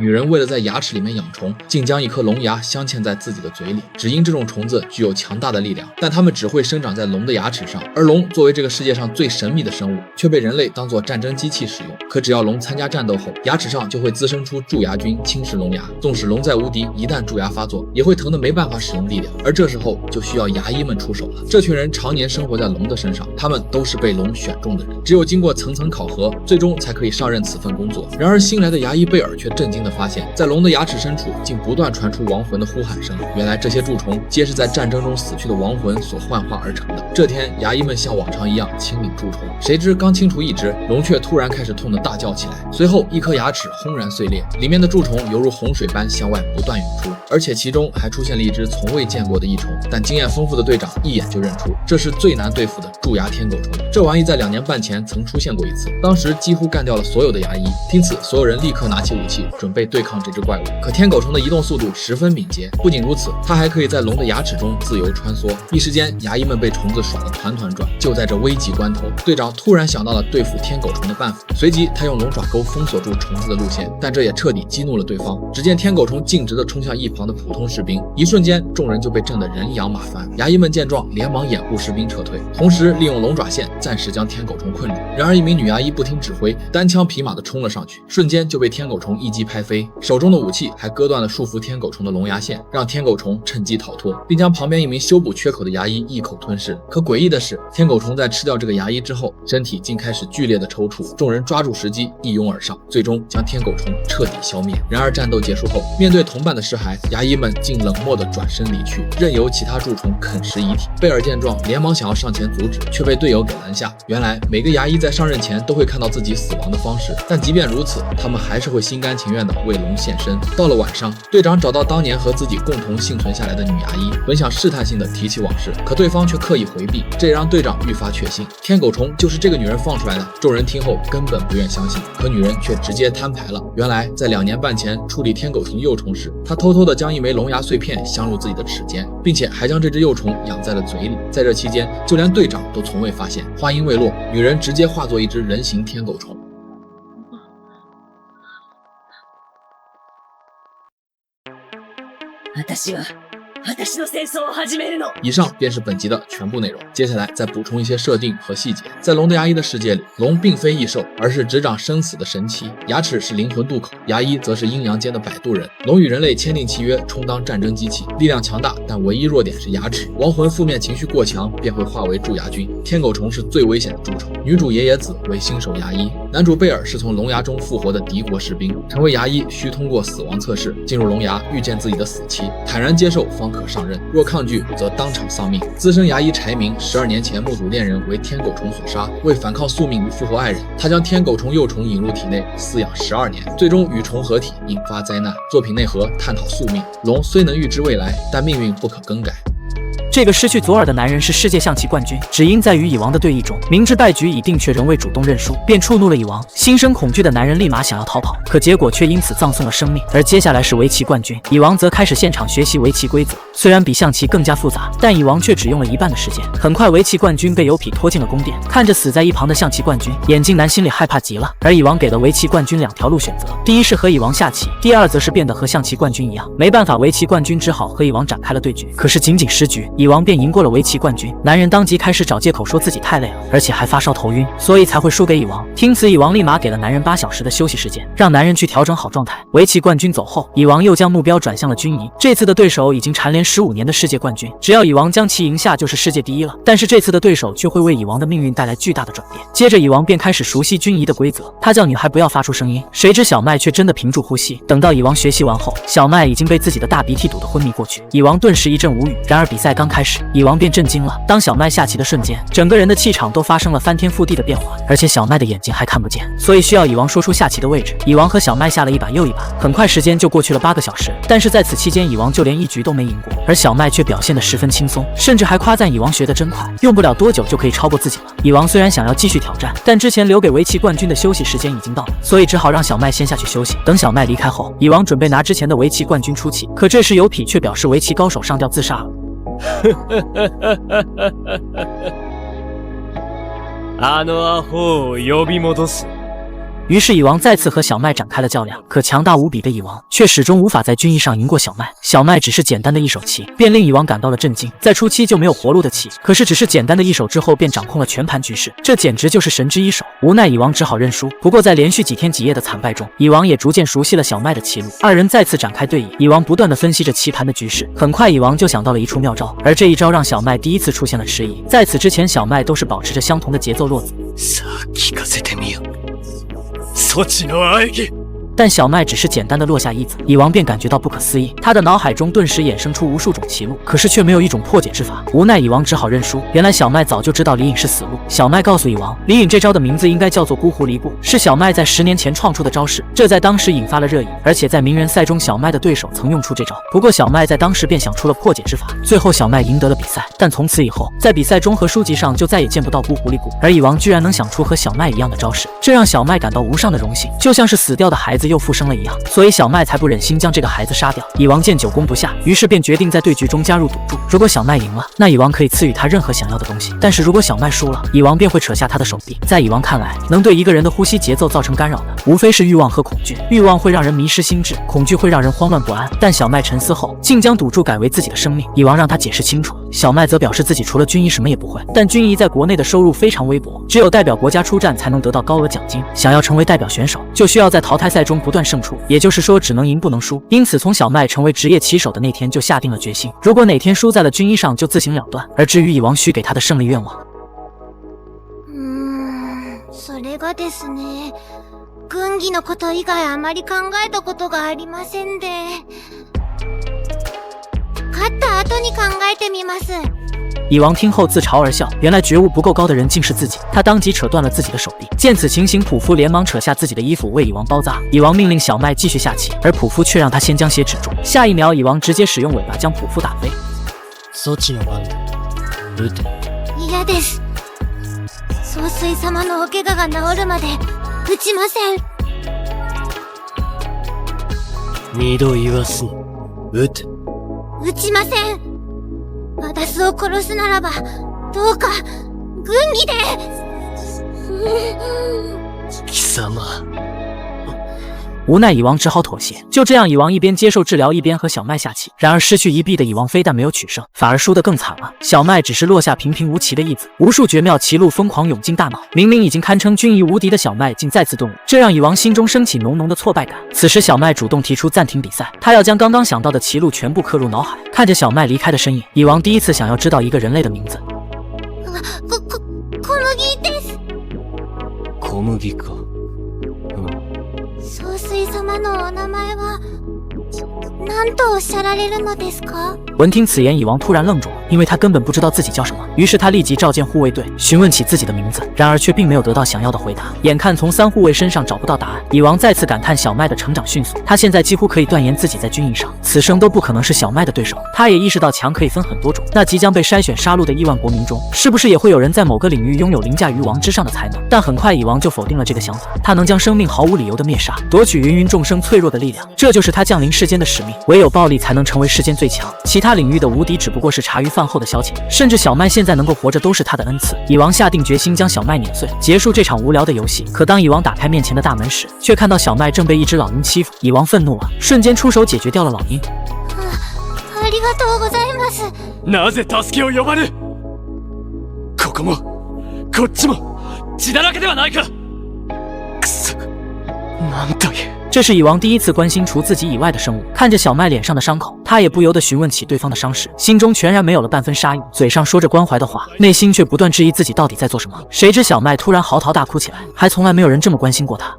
女人为了在牙齿里面养虫，竟将一颗龙牙镶嵌在自己的嘴里，只因这种虫子具有强大的力量，但它们只会生长在龙的牙齿上，而龙作为这个世界上最神秘的生物，却被人类当作战争机器使用。可只要龙参加战斗后，牙齿上就会滋生出蛀牙菌侵蚀龙牙，纵使龙再无敌，一旦蛀牙发作，也会疼得没办法使用力量，而这时候就需要牙医们出手了。这群人常年生活在龙的身上，他们都是被龙选中的人，只有经过层层考核，最终才可以上任此份工作。然而新来的牙医贝尔却震惊地发现，在龙的牙齿深处竟不断传出亡魂的呼喊声，原来这些蛀虫皆是在战争中死去的亡魂所幻化而成的。这天，牙医们像往常一样清理蛀虫，谁知刚清除一只，龙却突然开始痛得大叫起来，随后一颗牙齿轰然碎裂，里面的蛀虫犹如洪水般向外不断涌出，而且其中还出现了一只从未见过的异虫。但经验丰富的队长一眼就认出，这是最难对付的蛀牙天狗虫。这玩意在2年半前曾出现过一次，当时几乎干掉了所有的牙医，因此所有人立刻拿起武器准备对抗这只怪物。可天狗虫的移动速度十分敏捷，不仅如此，它还可以在龙的牙齿中自由穿梭。一时间，牙医们被虫子耍得团团转。就在这危急关头，队长突然想到了对付天狗虫的办法，随即他用龙爪钩封锁住虫子的路线，但这也彻底激怒了对方。只见天狗虫径直地冲向一旁的普通士兵，一瞬间，众人就被震得人仰马翻。牙医们见状，连忙掩护士兵撤退，同时利用龙爪线暂时将天狗虫困住。然而一名女牙医不听指挥，单枪匹马地冲了上去，瞬间就被天狗虫一击拍飞，手中的武器还割断了束缚天狗虫的龙牙线，让天狗虫趁机逃脱，并将旁边一名修补缺口的牙医一口吞噬。可诡异的是，天狗虫在吃掉这个牙医之后，身体竟开始剧烈的抽搐，众人抓住时机一拥而上，最终将天狗虫彻底消灭。然而战斗结束后，面对同伴的尸骸，牙医们竟冷漠地转身离去，任由其他蛀虫啃食遗体。贝尔见状，连忙想要上前阻止，却被队友给拦下。原来每个牙医在上任前都会看到自己死亡的方式，但即便如此，他们还是会心甘情愿地为龙献身。到了晚上，队长找到当年和自己共同幸存下来的女牙医，本想试探性地提起往事，可对方却刻意回避，这也让队长愈发确信天狗虫就是这个女人放出来的。众人听后根本不愿相信，可女人却直接摊牌了。原来在2年半前处理天狗虫幼虫时，她偷偷地将一枚龙牙碎片镶入自己的齿间，并且还将这只幼虫养在了嘴里。在这期间，就连队长都从未发现。话音未落，女人直接化作一只人形天狗虫。以上便是本集的全部内容，接下来再补充一些设定和细节。在龙的牙医的世界里，龙并非异兽，而是执掌生死的神器。牙齿是灵魂渡口，牙医则是阴阳间的摆渡人。龙与人类签订契约，充当战争机器，力量强大，但唯一弱点是牙齿。亡魂负面情绪过强，便会化为蛀牙菌。天狗虫是最危险的蛀虫。女主野野子为新手牙医，男主贝尔是从龙牙中复活的敌国士兵。成为牙医需通过死亡测试，进入龙牙，遇见自己的死期，坦然接受方可上任，若抗拒则当场丧命。资深牙医柴明12年前目睹恋人为天狗虫所杀，为反抗宿命与复活爱人，他将天狗虫幼虫引入体内饲养12年，最终与虫合体，引发灾难。作品内核探讨宿命，龙虽能预知未来，但命运不可更改。这个失去左耳的男人是世界象棋冠军，只因在与蚁王的对弈中，明知败局已定却仍未主动认输，便触怒了蚁王。心生恐惧的男人立马想要逃跑，可结果却因此葬送了生命。而接下来是围棋冠军，蚁王则开始现场学习围棋规则，虽然比象棋更加复杂，但蚁王却只用了1半的时间。很快，围棋冠军被油痞拖进了宫殿，看着死在一旁的象棋冠军，眼镜男心里害怕极了。而蚁王给了围棋冠军2条路选择，第一是和蚁王下棋，第二则是变得和象棋冠军一样。没办法，围棋冠军只好和蚁王展开了对局，可是仅仅10局，蚁王便赢过了围棋冠军。男人当即开始找借口说自己太累了，而且还发烧头晕，所以才会输给蚁王。听此，蚁王立马给了男人8小时的休息时间，让男人去调整好状态。围棋冠军走后，蚁王又将目标转向了军仪。这次的对手已经蝉联15年的世界冠军，只要蚁王将其赢下就是世界第一了。但是这次的对手却会为蚁王的命运带来巨大的转变。接着蚁王便开始熟悉军仪的规则，他叫女孩不要发出声音，谁知小麦却真的屏住呼吸。等到蚁王学习完后，小麦已经被自己的大鼻涕堵得昏迷过去，蚁王顿时一阵无语。然而比赛刚开始，蚁王便震惊了。当小麦下棋的瞬间，整个人的气场都发生了翻天覆地的变化，而且小麦的眼睛还看不见，所以需要蚁王说出下棋的位置。蚁王和小麦下了一把又一把，很快时间就过去了8个小时。但是在此期间，蚁王就连1局都没赢过，而小麦却表现得十分轻松，甚至还夸赞蚁王学得真快，用不了多久就可以超过自己了。蚁王虽然想要继续挑战，但之前留给围棋冠军的休息时间已经到了，所以只好让小麦先下去休息。等小麦离开后，蚁王准备拿之前的围棋冠军出气，可这时油痞却表示围棋高手上吊自杀了。あのアホを呼び戻す。于是蚁王再次和小麦展开了较量。可强大无比的蚁王却始终无法在军役上赢过小麦。小麦只是简单的一手棋，便令蚁王感到了震惊。在初期就没有活路的棋，可是只是简单的一手之后便掌控了全盘局势，这简直就是神之一手。无奈蚁王只好认输。不过在连续几天几夜的惨败中，蚁王也逐渐熟悉了小麦的棋路。二人再次展开对弈，蚁王不断地分析着棋盘的局势。很快蚁王就想到了一处妙招，而这一招让小麦第一次出现了迟疑。在此之前，小麦都是保持着相同的节奏落子。但小麦只是简单的落下一子，蚁王便感觉到不可思议，他的脑海中顿时衍生出无数种棋路，可是却没有一种破解之法。无奈蚁王只好认输。原来小麦早就知道李隐是死路。小麦告诉蚁王，李隐这招的名字应该叫做孤狐离故，是小麦在10年前创出的招式，这在当时引发了热议，而且在名人赛中，小麦的对手曾用出这招。不过小麦在当时便想出了破解之法，最后小麦赢得了比赛。但从此以后，在比赛中和书籍上就再也见不到孤狐离故，而蚁王居然能想出和小麦一样的招式，这让小麦感到无上的荣幸，就像是死掉的孩子又复生了一样，所以小麦才不忍心将这个孩子杀掉。蚁王见久攻不下，于是便决定在对局中加入赌注，如果小麦赢了，那蚁王可以赐予他任何想要的东西，但是如果小麦输了，蚁王便会扯下他的手臂。在蚁王看来，能对一个人的呼吸节奏造成干扰的，无非是欲望和恐惧。欲望会让人迷失心智，恐惧会让人慌乱不安。但小麦沉思后，竟将赌注改为自己的生命。蚁王让他解释清楚，小麦则表示自己除了军医什么也不会，但军医在国内的收入非常微薄，只有代表国家出战才能得到高额奖金。想要成为代表选手，就需要在淘汰赛中不断胜出，也就是说只能赢不能输。因此从小麦成为职业棋手的那天就下定了决心，如果哪天输在了军医上就自行了断。而至于蚁王许给他的胜利愿望，それがですね、軍技のこと以外あまり考えたことがありませんで、勝った後に考えてみます。蚁王听后自嘲而笑，原来觉悟不够高的人竟是自己。他当即扯断了自己的手臂。见此情形，普夫连忙扯下自己的衣服为蚁王包扎。蚁王命令小麦继续下棋，而普夫却让他先将血止住。下一秒，蚁王直接使用尾巴将普夫打飞。嫌です。総帥様のお怪我が治るまで打ちません。二度言わすに撃て。打ちません。ワダスを殺すならばどうか軍技で。貴様。无奈蚁王只好妥协。就这样，蚁王一边接受治疗，一边和小麦下棋。然而失去一臂的蚁王非但没有取胜，反而输得更惨了。小麦只是落下平平无奇的一子，无数绝妙棋路疯狂涌进大脑。明明已经堪称军医无敌的小麦，竟再次顿悟，这让蚁王心中升起浓浓的挫败感。此时，小麦主动提出暂停比赛，他要将刚刚想到的棋路全部刻入脑海。看着小麦离开的身影，蚁王第一次想要知道一个人类的名字。小麦です。小麦か。総帥様のお名前は何とおっしゃられるのですか？闻听此言，蚁王突然愣住了，因为他根本不知道自己叫什么。于是他立即召见护卫队，询问起自己的名字，然而却并没有得到想要的回答。眼看从3护卫身上找不到答案，蚁王再次感叹小麦的成长迅速。他现在几乎可以断言自己在军营上此生都不可能是小麦的对手。他也意识到强可以分很多种，那即将被筛选杀戮的亿万国民中，是不是也会有人在某个领域拥有凌驾于王之上的才能？但很快蚁王就否定了这个想法，他能将生命毫无理由的灭杀，夺取芸芸众生脆弱的力量，这就是他降临世间的使命。唯有暴力才能成为世间最强，其他领域的无敌只不过是茶余饭后的消遣。甚至小麦现在能够活着都是他的恩赐。蚁王下定决心将小麦碾碎，结束这场无聊的游戏。可当蚁王打开面前的大门时，却看到小麦正被一只老鹰欺负。蚁王愤怒了，瞬间出手解决掉了老鹰。ありがとうございます。なぜ助けを呼ばぬ？ここもこっちも血だらけではないか。くそ、なんという。这是蚁王第一次关心除自己以外的生物。看着小麦脸上的伤口，他也不由得询问起对方的伤势，心中全然没有了半分杀意，嘴上说着关怀的话，内心却不断质疑自己到底在做什么。谁知小麦突然嚎啕大哭起来，还从来没有人这么关心过他。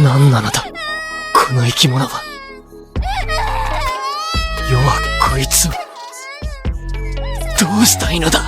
何なのだこの生き物は。世はこいつをどうしたいのだ。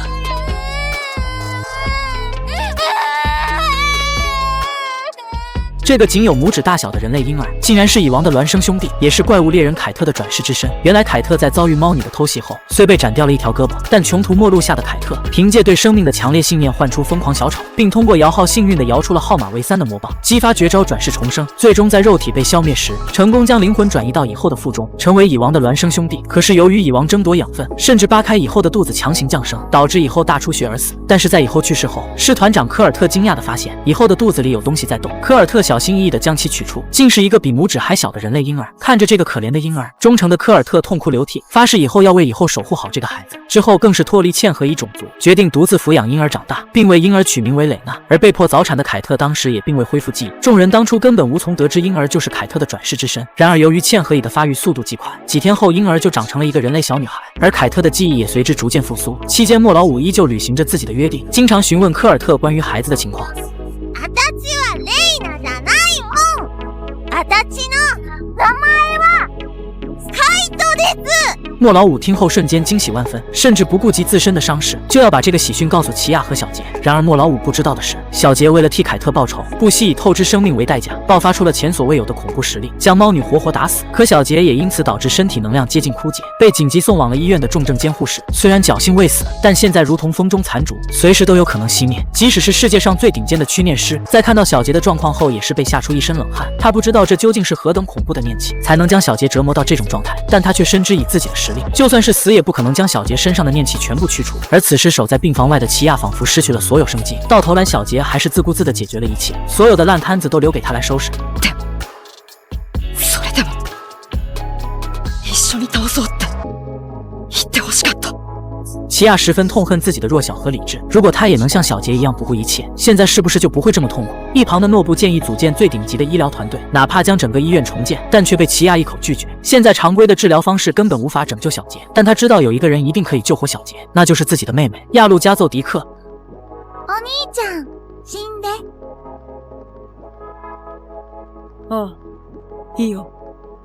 这个仅有拇指大小的人类婴儿，竟然是蚁王的孪生兄弟，也是怪物猎人凯特的转世之身。原来凯特在遭遇猫女的偷袭后，虽被斩掉了一条胳膊，但穷途末路下的凯特，凭借对生命的强烈信念，唤出疯狂小丑，并通过摇号幸运地摇出了号码为3的魔棒，激发绝招转世重生，最终在肉体被消灭时，成功将灵魂转移到蚁后的腹中，成为蚁王的孪生兄弟。可是由于蚁王争夺养分，甚至扒开蚁后的肚子强行降生，导致蚁后大出血而死。但是在蚁后去世后，师团长科尔特惊讶地发现，蚁后的肚子里有东西在动。科尔特小心翼翼地将其取出，竟是一个比拇指还小的人类婴儿。看着这个可怜的婴儿，忠诚的科尔特痛哭流涕，发誓以后要为蚁后守护好这个孩子。之后更是脱离嵌合蚁种族，决定独自抚养婴儿长大，并为婴儿取名为蕾娜。而被迫早产的凯特当时也并未恢复记忆，众人当初根本无从得知婴儿就是凯特的转世之身。然而由于嵌合蚁的发育速度极快，几天后婴儿就长成了一个人类小女孩，而凯特的记忆也随之逐渐复苏。期间莫老五依旧履行着自己的约定，经常询问科尔特关于孩子的情况。莫老五听后瞬间惊喜万分，甚至不顾及自身的伤势，就要把这个喜讯告诉奇亚和小杰。然而莫老五不知道的是，小杰为了替凯特报仇，不惜以透支生命为代价，爆发出了前所未有的恐怖实力，将猫女活活打死。可小杰也因此导致身体能量接近枯竭，被紧急送往了医院的重症监护室。虽然侥幸未死，但现在如同风中残烛，随时都有可能熄灭。即使是世界上最顶尖的驱念师，在看到小杰的状况后，也是被吓出一身冷汗。他不知道这究竟是何等恐怖的念气，才能将小杰折磨到这种状态，但他却深知以自己的实力，就算是死也不可能将小杰身上的念气全部驱除。而此时守在病房外的奇亚仿佛失去了所有生机，到头来小杰还是自顾自地解决了一切，所有的烂摊子都留给他来收拾。それでも一緒に倒そうって言ってほしかった。奇亚十分痛恨自己的弱小和理智，如果他也能像小杰一样不顾一切，现在是不是就不会这么痛苦？一旁的诺布建议组建最顶级的医疗团队，哪怕将整个医院重建，但却被奇亚一口拒绝。现在常规的治疗方式根本无法拯救小杰，但他知道有一个人一定可以救活小杰，那就是自己的妹妹亚路加奏迪克。お兄ちゃん、死んで。ああ、いいよ。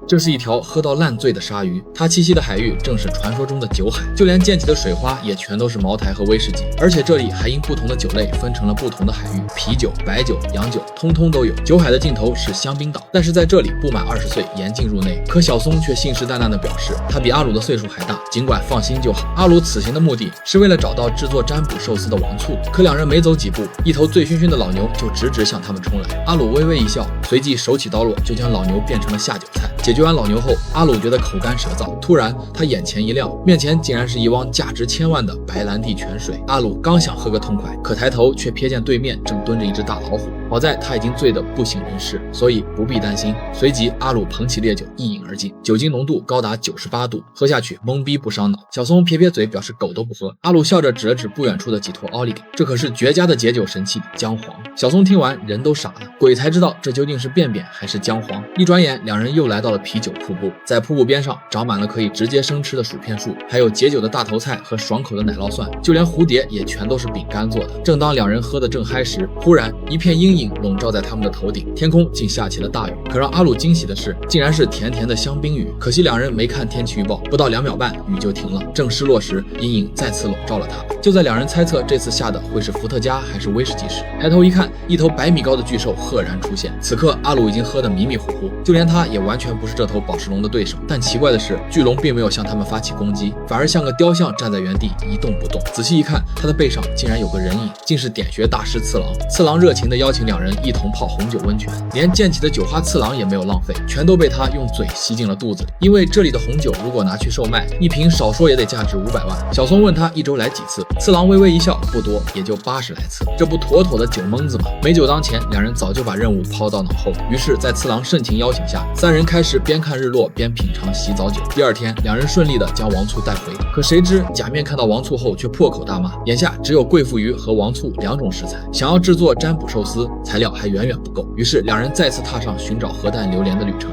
这是一条喝到烂醉的鲨鱼，它栖息的海域正是传说中的酒海，就连溅起的水花也全都是茅台和威士忌，而且这里还因不同的酒类分成了不同的海域，啤酒、白酒、洋酒通通都有。酒海的尽头是香槟岛，但是在这里不满20岁严禁入内。可小松却信誓旦旦地表示，他比阿鲁的岁数还大，尽管放心就好。阿鲁此行的目的是为了找到制作占卜寿司的王醋，可两人没走几步，一头醉醺醺的老牛就直直向他们冲来。阿鲁微微一笑，随即手起刀落，就将老牛变成了下酒菜。解决完老牛后，阿鲁觉得口干舌燥，突然他眼前一亮，面前竟然是一汪价值1000万的白兰地泉水。阿鲁刚想喝个痛快，可抬头却瞥见对面正蹲着一只大老虎。好在他已经醉得不省人事，所以不必担心。随即阿鲁捧起烈酒一饮而尽，酒精浓度高达98度，喝下去懵逼不伤脑。小松撇撇嘴表示狗都不喝。阿鲁笑着指了指不远处的几坨奥利给，这可是绝佳的解酒神器姜黄。小松听完人都傻了，鬼才知道这究竟是便便还是姜黄。一转眼两人又来到了啤酒瀑布，在瀑布边上长满了可以直接生吃的薯片树，还有解酒的大头菜和爽口的奶酪蒜，就连蝴蝶也全都是饼干做的。正当两人喝得正嗨时，忽然一片阴影笼罩在他们的头顶，天空竟下起了大雨。可让阿鲁惊喜的是，竟然是甜甜的香槟雨。可惜两人没看天气预报，不到2秒半雨就停了。正失落时，阴影再次笼罩了他们。就在两人猜测这次下的会是伏特加还是威士忌时，抬头一看，一头100米高的巨兽赫然出现。此刻阿鲁已经喝得迷迷糊糊，就连他也完全不是这头宝石龙的对手。但奇怪的是，巨龙并没有向他们发起攻击，反而像个雕像站在原地一动不动。仔细一看，他的背上竟然有个人影，竟是点穴大师次郎。次郎热情地邀请两人一同泡红酒温泉，连溅起的酒花次郎也没有浪费，全都被他用嘴吸进了肚子里。因为这里的红酒如果拿去售卖，一瓶少说也得价值500万。小松问他一周来几次，次郎微微一笑，不多，也就80来次，这不妥妥的酒蒙子吗？美酒当前，两人早就把任务抛到脑后。于是，在次郎盛情邀请下，三人开始边看日落边品尝洗澡酒。第二天，两人顺利地将王醋带回，可谁知假面看到王醋后却破口大骂，眼下只有贵妇鱼和王醋2种食材，想要制作占卜寿司，材料还远远不够。于是两人再次踏上寻找核弹榴莲的旅程。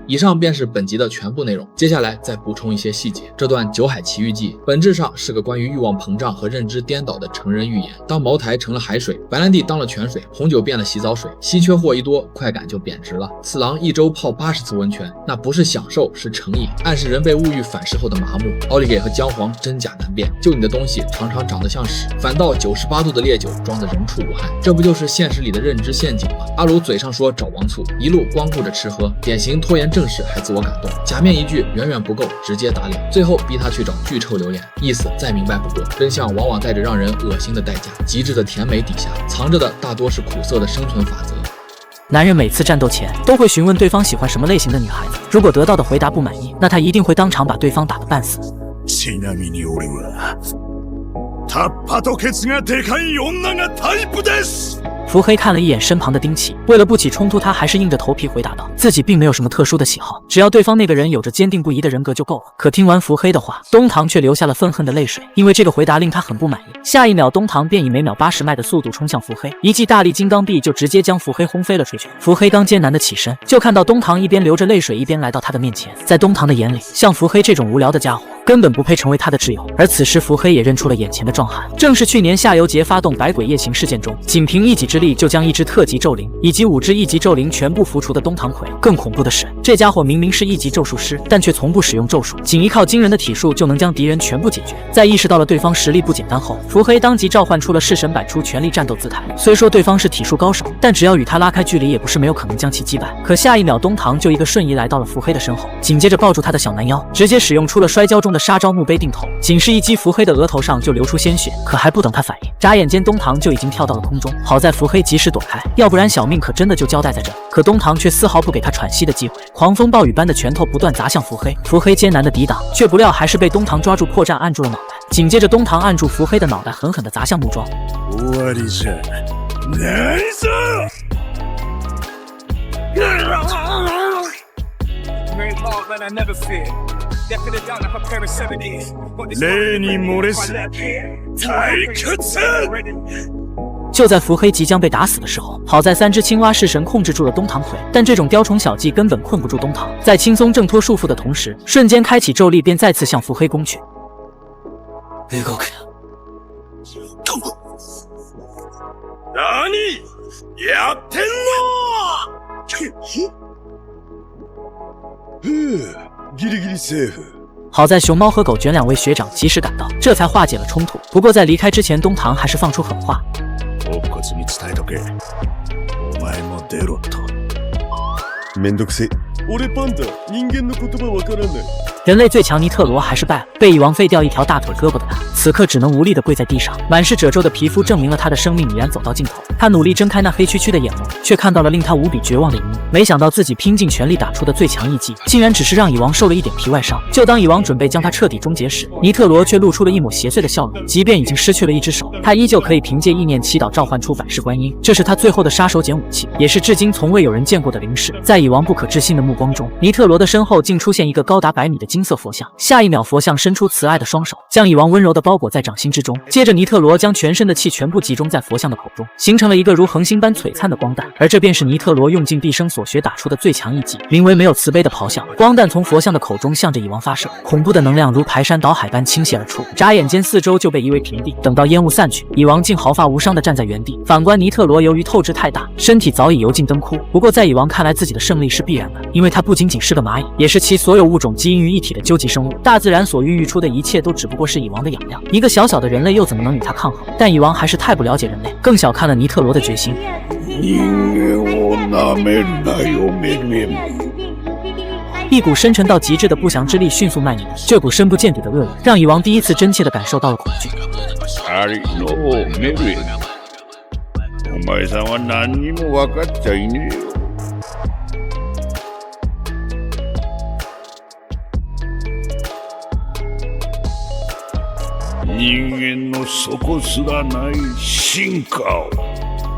以上便是本集的全部内容，接下来再补充一些细节。这段酒海奇遇记本质上是个关于欲望膨胀和认知颠倒的成人寓言。当茅台成了海水，白兰地当了泉水，红酒变了洗澡水，稀缺货一多，快感就贬值了。次郎一周泡80次温泉，那不是享受，是成瘾，暗示人被物欲反噬后的麻木。奥利给和姜黄真假难辨，就你的东西常常长得像屎，反倒98度的烈酒装得人畜无害，这不就是现实里的认知陷阱吗？阿鲁嘴上说找王醋，一路光顾着吃喝，典型拖延正事还自我感动，假面一句远远不够，直接打脸，最后逼他去找巨臭榴莲，意思再明白不过。真相往往带着让人恶心的代价，极致的甜美底下藏着的大多是苦涩的生存法则。男人每次战斗前都会询问对方喜欢什么类型的女孩子，如果得到的回答不满意，那他一定会当场把对方打个半死。ちなみに俺はタッパとケツがでかい女がタイプです。伏黑看了一眼身旁的丁崎，为了不起冲突，他还是硬着头皮回答道，自己并没有什么特殊的喜好，只要对方那个人有着坚定不移的人格就够了。可听完伏黑的话，东堂却流下了愤恨的泪水，因为这个回答令他很不满意。下一秒，东堂便以每秒80迈的速度冲向伏黑，一记大力金刚臂就直接将伏黑轰飞了出去。伏黑刚艰难的起身，就看到东堂一边流着泪水一边来到他的面前。在东堂的眼里，像伏黑这种无聊的家伙根本不配成为他的挚友。而此时伏黑也认出了眼前的壮汉，正是去年夏油杰发动百鬼夜行事件中，仅凭一己之力就将1只特级咒灵以及5只1级咒灵全部扶除的东堂葵。更恐怖的是，这家伙明明是1级咒术师，但却从不使用咒术，仅依靠惊人的体术就能将敌人全部解决。在意识到了对方实力不简单后，伏黑当即召唤出了式神，摆出全力战斗姿态。虽说对方是体术高手，但只要与他拉开距离，也不是没有可能将其击败。可下一秒，东堂就一个瞬移来到了伏黑的身后，紧接着抱住他的小男腰，直接使用出了摔跤中的杀招墓碑定头，仅是一击，伏黑的额头上就流出鲜血。可还不等他反应，眨眼间东堂就已经跳到了空中。好在伏黑及时躲开，要不然小命可真的就交代在这。可东堂却丝毫不给他喘息的机会，狂风暴雨般的拳头不断砸向伏黑。伏黑艰难的抵挡，却不料还是被东堂抓住破绽按住了脑袋。紧接着东堂按住伏黑的脑袋，狠狠地砸向木桩。終わりじゃないぞ。例に漏れず退屈。就在伏黑即将被打死的时候，好在3只青蛙式神控制住了东堂葵，但这种雕虫小技根本困不住东堂。在轻松挣脱束缚的同时，瞬间开启咒力，便再次向伏黑攻去。何やってんの？ギリギリセーフ。好在熊猫和狗卷2位学长及时赶到，这才化解了衝突。不过在离开之前，东堂还是放出狠话。乙骨に伝えとけ。お前も出ろと。めんどくせえ。俺パンダ、人間の言葉わからない。人类最强尼特罗还是败了，被蚁王废掉一条大腿胳膊的他，此刻只能无力地跪在地上，满是褶皱的皮肤证明了他的生命已然走到尽头。他努力睁开那黑黢黢的眼眸，却看到了令他无比绝望的一幕。没想到自己拼尽全力打出的最强一击，竟然只是让蚁王受了一点皮外伤。就当蚁王准备将他彻底终结时，尼特罗却露出了一抹邪祟的笑容。即便已经失去了一只手，他依旧可以凭借意念祈祷召唤出百世观音，这是他最后的杀手锏武器，也是至今从未有人见过的灵式。在蚁王不可置信的目光中，尼特罗的身后竟出现一个高达100米的金色佛像。下一秒，佛像伸出慈爱的双手，将蚁王温柔地包裹在掌心之中。接着，尼特罗将全身的气全部集中在佛像的口中，形成了一个如恒星般璀璨的光弹。而这便是尼特罗用尽毕生所学打出的最强一击，名为没有慈悲的咆哮。光弹从佛像的口中向着蚁王发射，恐怖的能量如排山倒海般倾泻而出，眨眼间四周就被夷为平地。等到烟雾散去，蚁王竟毫发无伤地站在原地。反观尼特罗，由于透支太大，身体早已油尽灯枯。不过在蚁王看来，自己的胜利是必然的，因为他不仅仅是个蚂蚁，也是其所有物种基因于一体的究极生物。大自然所孕育出的一切都只不过是蚁王的养料，一个小小的人类又怎么能与他抗衡？但蚁王还是太不了解人类，更小看了尼特罗的决心。一股深沉到极致的不祥之力迅速蔓延，这股深不见底的恶意让蚁王第一次真切地感受到了恐惧。お前さんは何にも分かっちゃいねえよ。人間の底すらない進化を。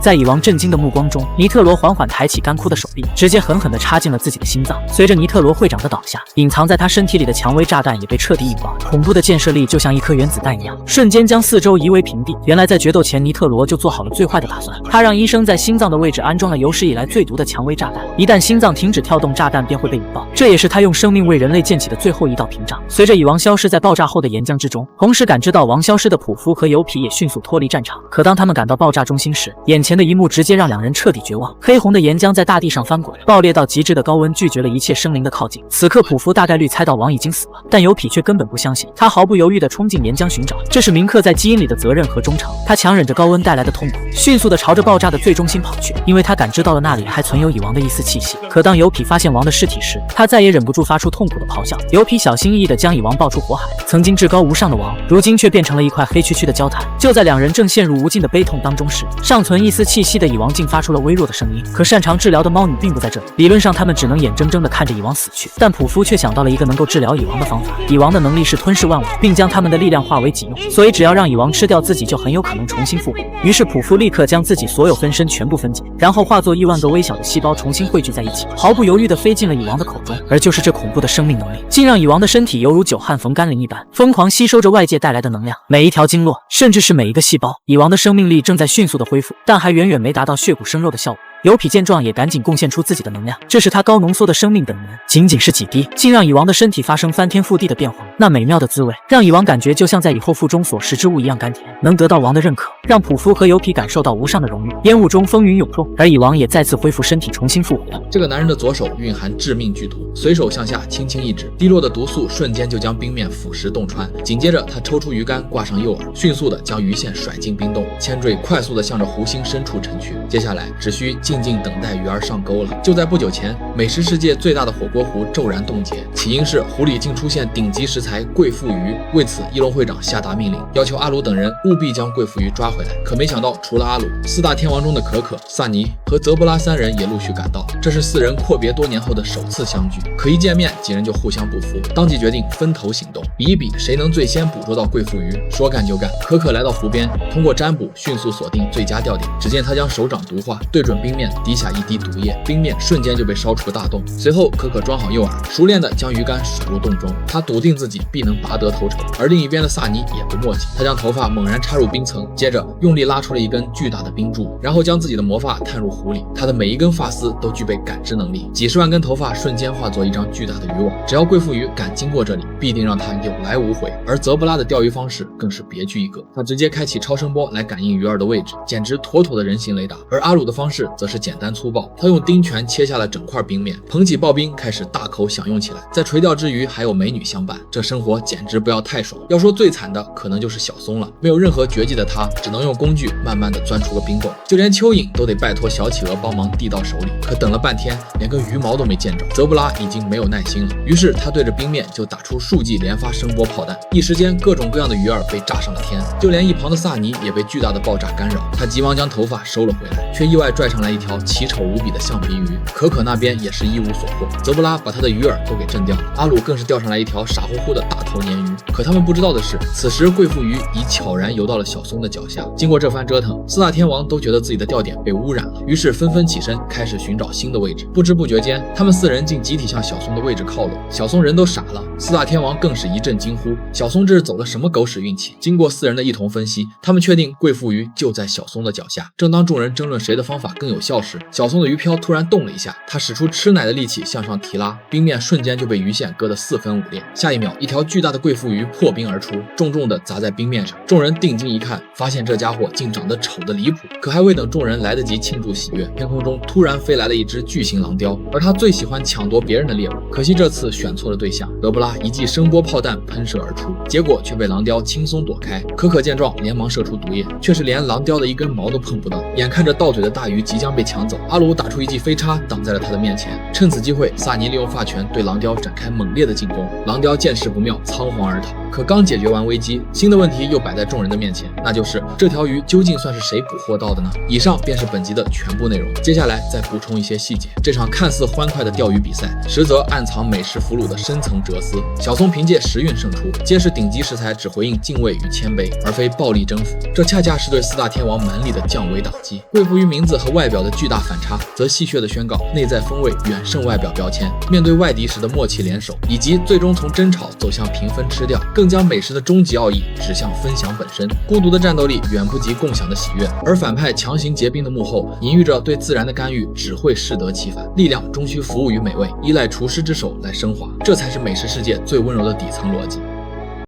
在蚁王震惊的目光中，尼特罗缓缓抬起干枯的手臂，直接狠狠地插进了自己的心脏。随着尼特罗会长的倒下，隐藏在他身体里的蔷薇炸弹也被彻底引爆，恐怖的建设力就像一颗原子弹一样，瞬间将四周夷为平地。原来在决斗前，尼特罗就做好了最坏的打算，他让医生在心脏的位置安装了有史以来最毒的蔷薇炸弹，一旦心脏停止跳动，炸弹便会被引爆。这也是他用生命为人类建起的最后一道屏障。随着蚁王消失在爆炸后的岩浆之中，同时感知到王消失的普夫和油皮也迅速脱离战场。可当他们赶到爆炸中心时，眼前的一幕直接让两人彻底绝望。黑红的岩浆在大地上翻滚，爆裂到极致的高温拒绝了一切生灵的靠近。此刻普夫大概率猜到王已经死了，但油皮却根本不相信，他毫不犹豫地冲进岩浆寻找。这是铭刻在基因里的责任和忠诚。他强忍着高温带来的痛苦，迅速地朝着爆炸的最中心跑去，因为他感知到了那里还存有蚁王的一丝气息。可当油皮发现王的尸体时，他再也忍不住发出痛苦的咆哮。油皮小心翼翼地将蚁王抱出火海，曾经至高无上的王，如今却变成了一块黑黢黢的焦炭。就在两人正陷入无尽的悲痛当中时，尚存一丝气息的蚁王竟发出了微弱的声音。可擅长治疗的猫女并不在这里，理论上他们只能眼睁睁地看着蚁王死去，但普夫却想到了一个能够治疗蚁王的方法。蚁王的能力是吞噬万物，并将他们的力量化为己用，所以只要让蚁王吃掉自己，就很有可能重新复活。于是普夫立刻将自己所有分身全部分解，然后化作亿万个微小的细胞重新汇聚在一起，毫不犹豫地飞进了蚁王的口中。而就是这恐怖的生命能力，竟让蚁王的身体犹如久旱逢甘霖一般，疯狂吸收着外界带来的能量。每一条经络，甚至是每一个细胞，蚁王的生命力正在迅速的恢复，但还远远没达到血骨生肉的效果。油皮见状也赶紧贡献出自己的能量，这是他高浓缩的生命本源，仅仅是几滴，竟让蚁王的身体发生翻天覆地的变化。那美妙的滋味，让蚁王感觉就像在蚁后腹中所食之物一样甘甜。能得到王的认可，让普夫和油皮感受到无上的荣誉。烟雾中风云涌动，而蚁王也再次恢复身体，重新复活。这个男人的左手蕴含致命剧毒，随手向下轻轻一指，滴落的毒素瞬间就将冰面腐蚀洞穿。紧接着他抽出鱼竿，挂上诱饵，迅速的将鱼线甩进冰洞，铅坠快速的向着湖心深处沉去。接下来只需静静等待鱼儿上钩了。就在不久前，美食世界最大的火锅湖骤然冻结，起因是湖里竟出现顶级食材贵妇鱼。为此，翼龙会长下达命令，要求阿鲁等人务必将贵妇鱼抓回来。可没想到，除了阿鲁，四大天王中的可可、萨尼和泽布拉三人也陆续赶到。这是四人阔别多年后的首次相聚，可一见面，几人就互相不服，当即决定分头行动，比一比谁能最先捕捉到贵妇鱼。说干就干，可可来到湖边，通过占卜迅速锁定最佳钓点。只见他将手掌毒化，对准冰面滴下一滴毒液，冰面瞬间就被烧出个大洞。随后，可可装好诱饵，熟练地将鱼竿甩入洞中。他笃定自己必能拔得头筹。而另一边的萨尼也不墨迹，他将头发猛然插入冰层，接着用力拉出了一根巨大的冰柱，然后将自己的魔发探入湖里。他的每一根发丝都具备感知能力，几十万根头发瞬间化作一张巨大的渔网。只要贵妇鱼敢经过这里，必定让他有来无回。而泽布拉的钓鱼方式更是别具一格，他直接开启超声波来感应鱼儿的位置，简直妥妥的人形雷达。而阿鲁的方式则是简单粗暴，他用钉拳切下了整块冰面，捧起刨冰开始大口享用起来。在垂钓之余还有美女相伴，这生活简直不要太爽。要说最惨的可能就是小松了，没有任何绝技的他只能用工具慢慢的钻出个冰洞，就连蚯蚓都得拜托小企鹅帮忙递到手里。可等了半天连个鱼毛都没见着，泽布拉已经没有耐心了，于是他对着冰面就打出数记连发声波炮弹，一时间各种各样的鱼儿被炸上了天，就连一旁的萨尼也被巨大的爆炸干扰。他急忙将头发收了回来，却意外拽上来一条奇丑无比的橡皮鱼。可可那边也是一无所获，泽布拉把他的鱼饵都给震掉了，阿鲁更是钓上来一条傻乎乎的大头鲶鱼。可他们不知道的是，此时贵妇鱼已悄然游到了小松的脚下。经过这番折腾，四大天王都觉得自己的钓点被污染了，于是纷纷起身开始寻找新的位置。不知不觉间，他们四人竟集体向小松的位置靠拢。小松人都傻了，四大天王更是一阵惊呼：小松这是走了什么狗屎运气？经过四人的一同分析，他们确定贵妇鱼就在小松的脚下。正当众人争论谁的方法更有效时，小松的鱼漂突然动了一下，他使出吃奶的力气向上提拉，冰面瞬间就被鱼线割得四分五裂。下一秒，一条巨大的贵妇鱼破冰而出，重重地砸在冰面上。众人定睛一看，发现这家伙竟长得丑得离谱。可还未等众人来得及庆祝喜悦，天空中突然飞来了一只巨型狼雕，而他最喜欢抢夺别人的猎物，可惜这次选错了对象。德布拉一记声波炮弹喷射而出，结果却被狼雕轻松躲开。可可见状连忙射出毒液，却是连狼雕的一根毛都碰不到。眼看着到嘴的大鱼即将被抢走，阿鲁打出一记飞叉挡在了他的面前。趁此机会，萨尼利用发拳对狼雕展开猛烈的进攻，狼雕见势不妙，仓皇而逃。可刚解决完危机，新的问题又摆在众人的面前，那就是这条鱼究竟算是谁捕获到的呢？以上便是本集的全部内容，接下来再补充一些细节。这场看似欢快的钓鱼比赛，实则暗藏美食俘虏的深层哲思。小松凭借时运胜出，皆是顶级食材只回应敬畏与谦卑，而非暴力征服，这恰恰是对四大天王蛮力的降维打击。贵妇于名字和外表的巨大反差，则戏谑地宣告内在风味远胜外表标签。面对外敌时的默契联手，以及最终从争吵走向平分吃掉，更将美食的终极奥义指向分享本身。孤独的战斗力远不及共享的喜悦，而反派强行结冰的幕后，隐喻着对自然的干预只会适得其反，力量终须服务于美味，依赖厨师之手来升华，这才是美食世界最温柔的底层逻辑。